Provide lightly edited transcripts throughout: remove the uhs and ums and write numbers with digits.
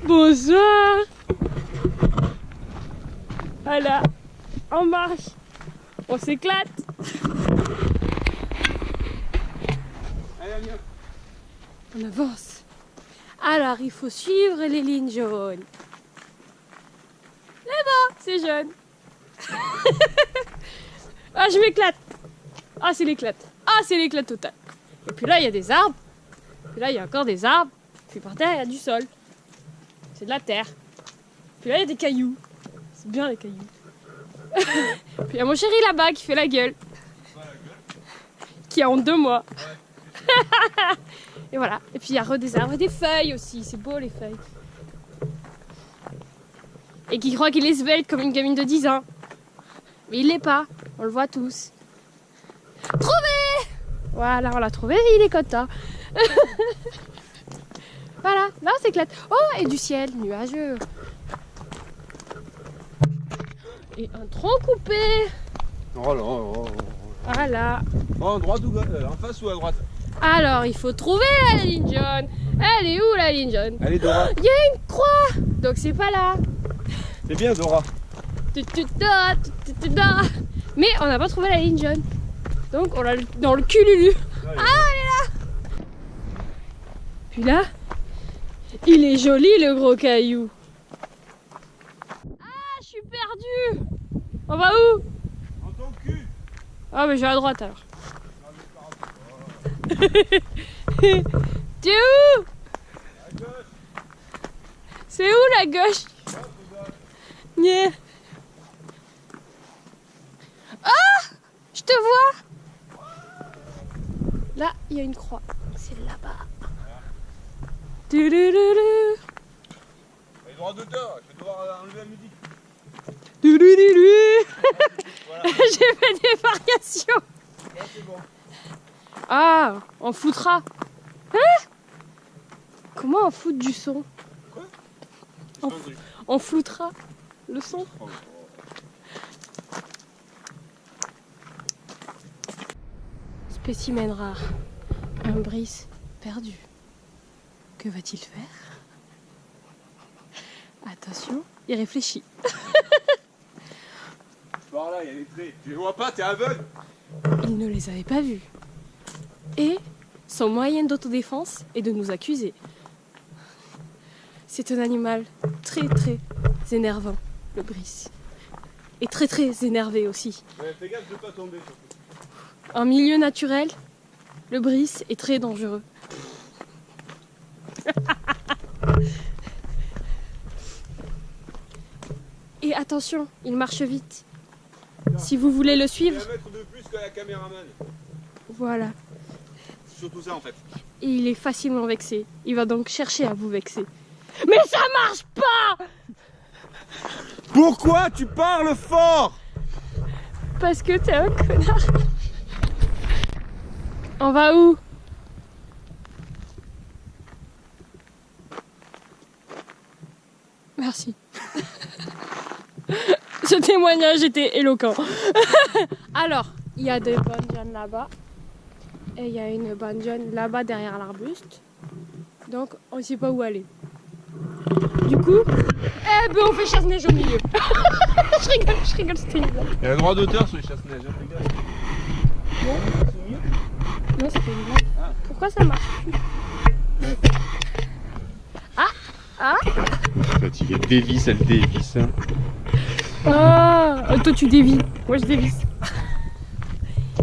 Bonsoir. Voilà, en marche. On s'éclate. Allez, On avance. Alors, il faut suivre les lignes jaunes. Là-bas, c'est jaune. Ah, je m'éclate. Ah, c'est l'éclate. Ah, c'est l'éclate total. Et puis là, il y a des arbres. Puis là, il y a encore des arbres. Puis par terre, il y a du sol. C'est de la terre. Puis là, il y a des cailloux. C'est bien les cailloux. Puis il y a mon chéri là-bas qui fait la gueule. Qui a honte de moi. Et voilà. Et puis il y a des arbres et des feuilles aussi. C'est beau les feuilles. Et qui croit qu'il est svelte comme une gamine de 10 ans. Mais il l'est pas. On le voit tous. Trouvé! Voilà, on l'a trouvé. Il est content. Voilà, là on s'éclate. Oh, et du ciel nuageux. Et un tronc coupé. Oh là, oh, oh, oh. Voilà. Oh, en droite ou en face ou à droite? Alors, il faut trouver la ligne jaune. Elle est où la ligne jaune? Allez, Dora. Il y a une croix. Donc c'est pas là. C'est bien, Dora. Mais on n'a pas trouvé la ligne jaune. Donc on l'a dans le cululu. Ah, elle est là. Puis là, il est joli le gros caillou. Ah, je suis perdue. On va où? En ton cul. Ah, mais je vais à droite alors. T'es où? C'est où la gauche? Yeah. Ah, je te vois. Là, il y a une croix. C'est là-bas. Allez, droit d'auteur. Je vais devoir enlever la musique. Voilà. J'ai fait des variations. Là, c'est bon. Ah, on foutra. Hein? Comment on fout du son? Quoi? On floutera le son. Oh. Spécimen rare. Un bris perdu. Que va-t-il faire? Attention, il réfléchit. Par là, il y a les traits. Tu les vois pas, t'es aveugle. Il ne les avait pas vus. Et son moyen d'autodéfense est de nous accuser. C'est un animal très énervant, le bris. Et très énervé aussi. Ouais, fais gaffe de pas tomber. Surtout. En milieu naturel, le bris est très dangereux. Et attention, il marche vite. Si vous voulez le Il y suivre, a 1 mètre de plus que la caméraman. voilà. C'est surtout ça en fait. Et il est facilement vexé. Il va donc chercher à vous vexer. Mais ça marche pas! Pourquoi tu parles fort? Parce que t'es un connard. On va où? Merci. Ce témoignage était éloquent. Alors, il y a des bonnes jeunes là-bas. Et il y a une bonne jeune là-bas derrière l'arbuste. Donc, on ne sait pas où aller. Du coup, eh ben on fait chasse-neige au milieu. je rigole, c'était une blague. Il y a le droit d'auteur sur les chasse-neige, hein, les gars. Non, c'était une blague. Ah. Pourquoi ça marche plus? Ah, Fatigué, dévisse, elle dévisse. Hein. ah, toi tu dévis, moi je dévisse.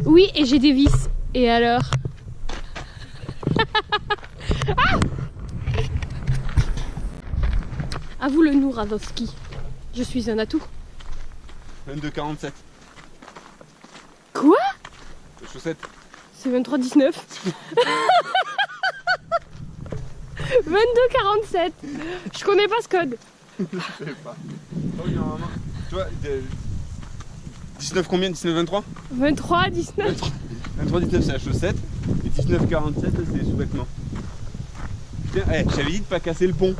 Oui, et j'ai des vis. Et alors? Ah, à vous le nous, Radowski. Je suis un atout. 22,47. Quoi? Les chaussettes. C'est 23,19. 22,47. Je connais pas ce code. Je sais pas. Oh, il y a un... Tu vois, 19 combien? 19,23? 23, 19. 23,19 c'est la chaussette. Et 19,47 c'est les sous-vêtements. Putain, hey, j'avais dit de pas casser le pont.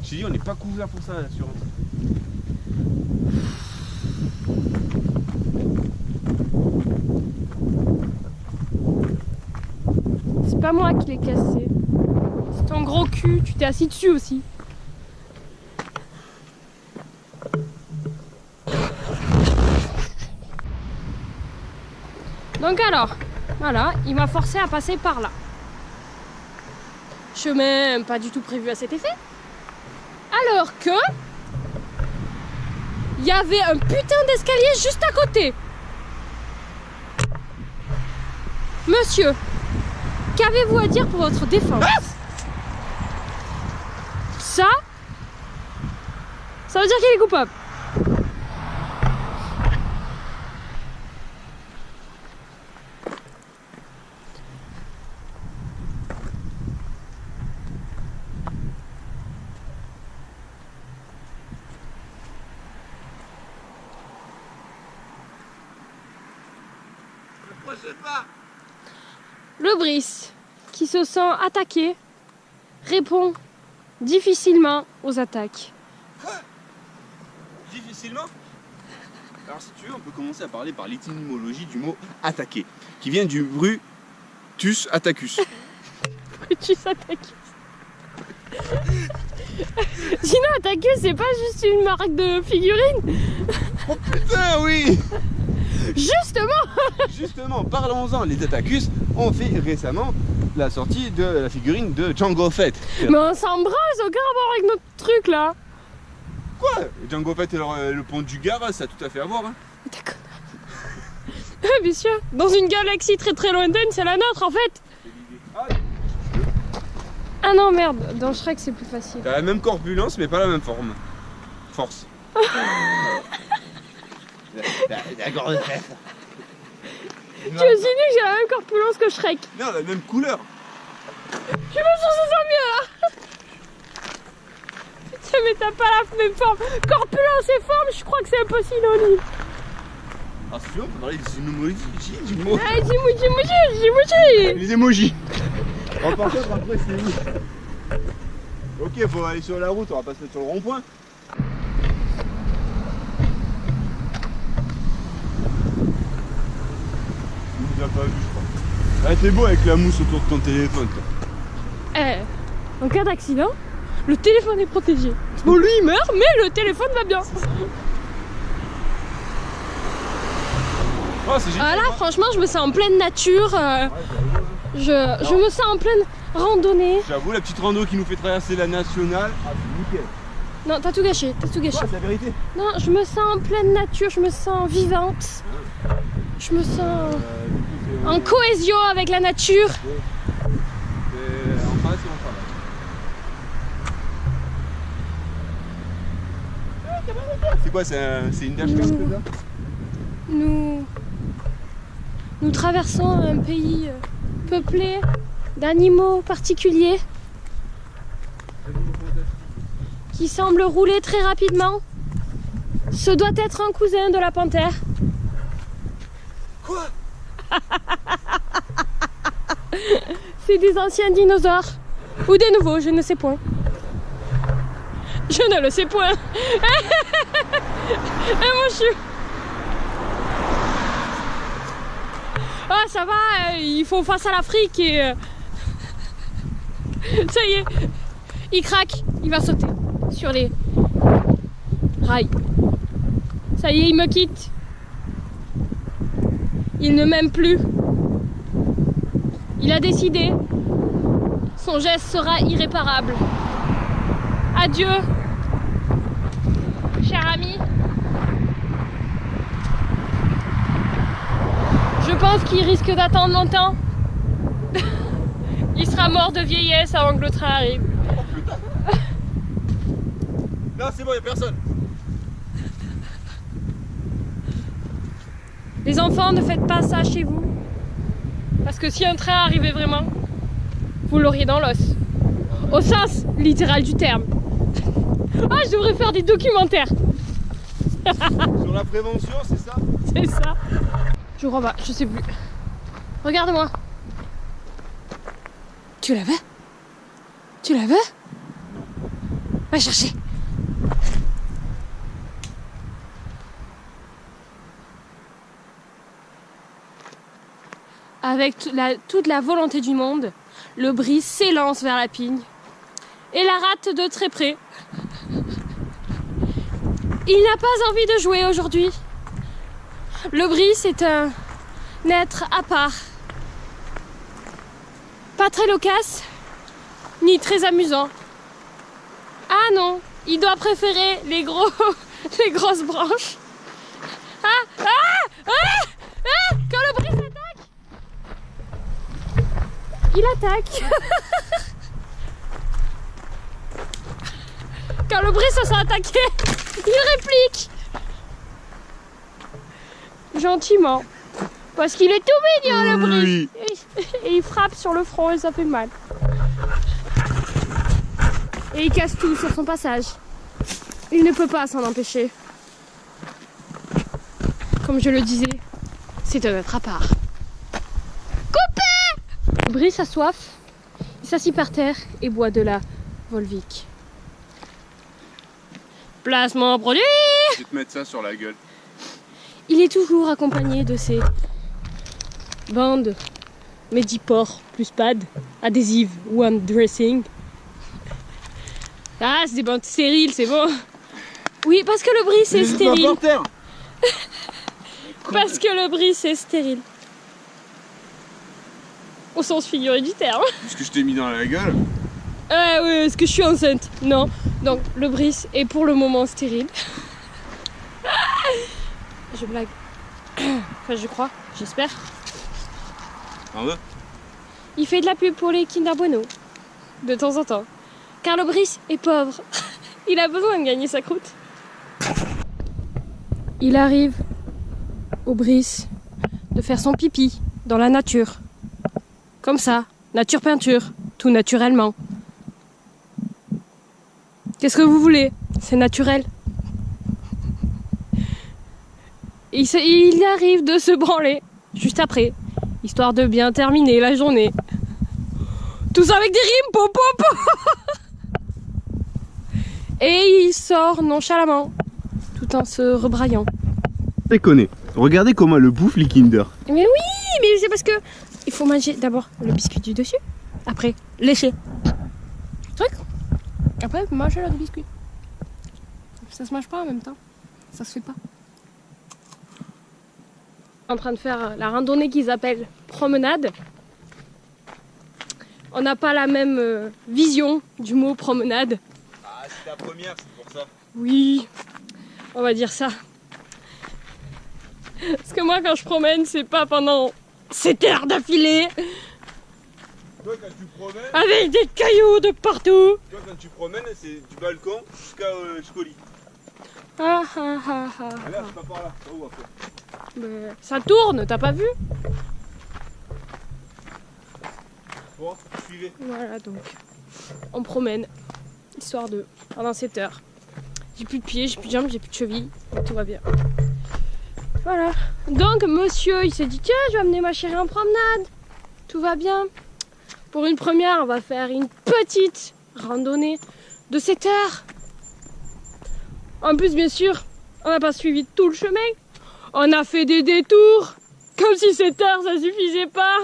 J'ai dit on n'est pas couvert pour ça l'assurance. C'est pas moi qui l'ai cassé. Ton gros cul, tu t'es assis dessus aussi. Donc alors, voilà, il m'a forcé à passer par là. Chemin pas du tout prévu à cet effet. Alors que il y avait un putain d'escalier juste à côté. Monsieur, qu'avez-vous à dire pour votre défense? Ça veut dire qu'il est coupable. Le Brice, qui se sent attaqué, répond difficilement aux attaques. Difficilement? Alors si tu veux, on peut commencer à parler par l'étymologie du mot attaquer, qui vient du Brutus Attacus. Brutus Attacus. Sinon, Attacus, c'est pas juste une marque de figurines? Oh putain, oui! Justement, Parlons-en, les Attacus ont fait récemment la sortie de la figurine de Django Fett. mais on s'embrasse, aucun rapport avec notre truc là. Quoi? Django Fett et le pont du Gard, ça a tout à fait à voir. Hein. D'accord. Bien sûr, dans une galaxie très très lointaine, c'est la nôtre en fait. Ah non, merde, dans Shrek c'est plus facile. T'as la même corpulence, mais pas la même forme. Force. D'accord. Tu insinues que j'ai la même corpulence que Shrek? Non, la même couleur. Je me sens mieux là. Putain, mais t'as pas la même forme. Corpulence et forme, je crois que c'est un peu synonyme. Ah, si tu veux, on peut parler des emojis du mot. Ah, dis-moi. Les emojis. Par contre, après, c'est où? Ok, faut aller sur la route, on va pas se mettre sur le rond-point. Il nous a pas vu, je crois. Ah, t'es beau avec la mousse autour de ton téléphone, toi. En cas d'accident, le téléphone est protégé. Bon, lui il meurt, mais le téléphone va bien. Oh, c'est génial. Ah là, franchement, je me sens en pleine nature. Je me sens en pleine randonnée. J'avoue, la petite rando qui nous fait traverser la nationale, ah, c'est nickel. Non, t'as tout gâché, t'as tout gâché. Ouais, c'est la vérité. Non, je me sens en pleine nature, je me sens vivante. Je me sens en cohésion avec la nature. En face et en face. C'est quoi, c'est une dashcam, c'est ça? Nous traversons un pays peuplé d'animaux particuliers qui semblent rouler très rapidement. Ce doit être un cousin de la panthère. Quoi? C'est des anciens dinosaures. Ou des nouveaux, je ne sais point. Je ne le sais point. Mon chou. Ah, ça va, ils font face à l'Afrique et... ça y est, il craque, il va sauter sur les rails. Ça y est, il me quitte. Il ne m'aime plus. Il a décidé. Son geste sera irréparable. Adieu, cher ami. Je pense qu'il risque d'attendre longtemps. Il sera mort de vieillesse avant que le train arrive. Oh putain. Non, c'est bon, y'a personne. Les enfants, ne faites pas ça chez vous. Parce que si un train arrivait vraiment, vous l'auriez dans l'os. Au sens littéral du terme. Ah, je devrais faire des documentaires. Sur la prévention, c'est ça? C'est ça. Je crois pas, je sais plus. Regarde-moi. Tu la veux? Tu la veux? Va chercher. Avec toute la volonté du monde, le Brice s'élance vers la pigne et la rate de très près. Il n'a pas envie de jouer aujourd'hui. Le Brice est un être à part. Pas très loquace, ni très amusant. Ah non, il doit préférer les grosses branches. Quand le Brice attaque, il attaque. Quand le Brice se sent attaqué, il réplique. Gentiment. Parce qu'il est tout mignon, le Brice. Et il frappe sur le front et ça fait mal. Et il casse tout sur son passage. Il ne peut pas s'en empêcher. Comme je le disais, c'est un être à part. Coupé! Le Brice a soif. Il s'assit par terre et boit de la Volvic. Placement produit! Je vais te mettre ça sur la gueule. Il est toujours accompagné de ses bandes Mediport plus pad, adhésives ou undressing. Ah, c'est des bandes stériles, c'est bon. Oui, parce que le Brice est stérile. Parce que le Brice est stérile. Au sens figuré du terme. Parce que je t'ai mis dans la gueule. Ah oui, est-ce que je suis enceinte? Non. Donc le Brice est pour le moment stérile. Je blague. Enfin, je crois, j'espère. Ah ouais? Il fait de la pub pour les Kinder Bueno. De temps en temps. Car le Brice est pauvre. Il a besoin de gagner sa croûte. Il arrive au Brice de faire son pipi dans la nature. Comme ça, nature peinture, tout naturellement. Qu'est-ce que vous voulez? C'est naturel. Il arrive de se branler juste après, histoire de bien terminer la journée. Tout ça avec des rimes, po, po, po. Et il sort nonchalamment, tout en se rebraillant. Déconner. Regardez comment le bouffe les Kinder. Mais oui, mais c'est parce que il faut manger d'abord le biscuit du dessus, après lécher le truc, après manger le biscuit. Ça se mange pas en même temps, ça se fait pas. En train de faire la randonnée qu'ils appellent promenade. On n'a pas la même vision du mot promenade. Ah, c'est la première, c'est pour ça. Oui, on va dire ça. Parce que moi, quand je promène, c'est pas pendant 7 heures d'affilée. Toi, quand tu promènes, Avec des cailloux de partout. toi, quand tu promènes, c'est du balcon jusqu'au lit. Ah ah ah ah. Ah là, c'est pas par là. C'est où après? Mais ça tourne, t'as pas vu? Bon, suivez. Voilà, donc on promène, histoire de pendant 7 heures. J'ai plus de pieds, j'ai plus de jambes, j'ai plus de chevilles, donc tout va bien. Voilà. Donc monsieur, il s'est dit tiens, je vais amener ma chérie en promenade. Tout va bien. Pour une première, on va faire une petite randonnée de 7 heures. En plus, bien sûr, on n'a pas suivi tout le chemin. On a fait des détours, comme si 7 heures ça suffisait pas.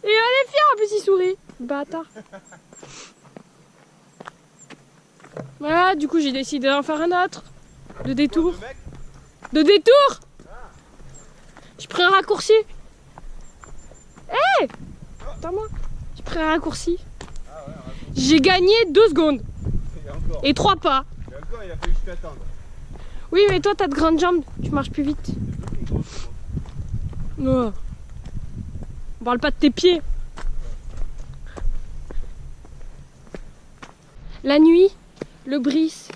Et on est fiers, en plus il sourit. Bâtard. Voilà, du coup j'ai décidé d'en faire un autre. De détour. De détour. J'ai pris un raccourci. Hé, attends-moi. J'ai pris un raccourci. J'ai gagné 2 secondes. Et 3 pas. Et encore, il a fallu que je t'attende. Oui, mais toi t'as de grandes jambes, tu marches plus vite. Oh. On parle pas de tes pieds. La nuit, le Brice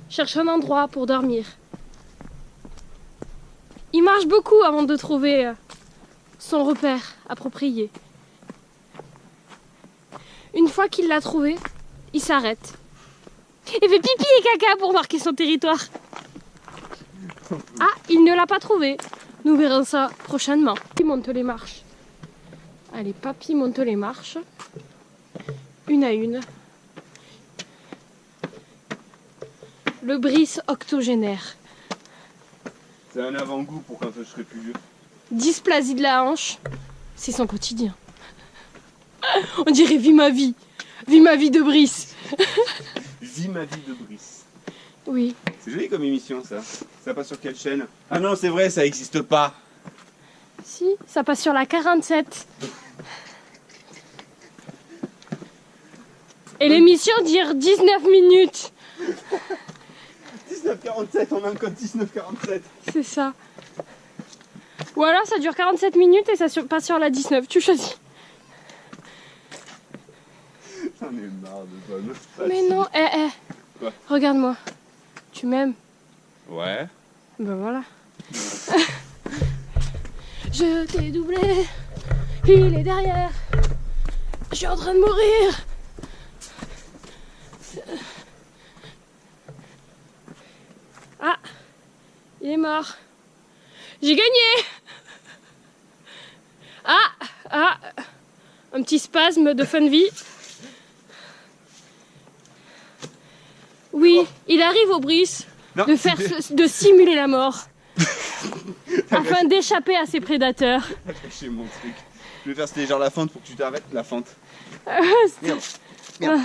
cherche un endroit pour dormir. Il marche beaucoup avant de trouver son repère approprié. Une fois qu'il l'a trouvé, il s'arrête. Il fait pipi et caca pour marquer son territoire. Ah, il ne l'a pas trouvé. Nous verrons ça prochainement. Il monte les marches. Allez, papy monte les marches. Une à une. Le Brice octogénaire. C'est un avant-goût pour quand je serai plus vieux. Dysplasie de la hanche, c'est son quotidien. On dirait vie ma vie. Vis ma vie de Brice. Vis ma vie de Brice. Oui. C'est joli comme émission ça. Ça passe sur quelle chaîne? Ah non, c'est vrai, ça existe pas. Si, ça passe sur la 47. Et l'émission dure 19 minutes. 19,47, on a un code 19,47. C'est ça. Ou alors ça dure 47 minutes et ça passe sur la 19. Tu choisis. J'en ai marre de toi. Mais non, Quoi? Regarde-moi. Tu m'aimes? Ouais. Ben voilà. Je t'ai doublé. Il est derrière. Je suis en train de mourir. Ah, il est mort. J'ai gagné. Un petit spasme de fin de vie. Oui, il arrive au Brice Non, de simuler la mort afin d'échapper à ses prédateurs. T'as caché mon truc. Je vais faire c'était genre la fente pour que tu t'arrêtes. La fente. Merde.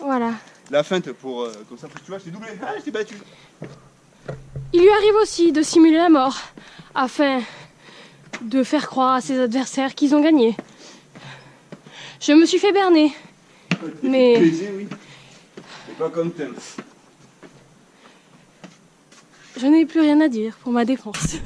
Voilà. La feinte pour comme ça, tu vois, je t'ai doublé. Ah, je t'ai battu. Il lui arrive aussi de simuler la mort afin de faire croire à ses adversaires qu'ils ont gagné. Je me suis fait berner. Mais Baiser, oui. C'est pas comme thème. je n'ai plus rien à dire pour ma défense.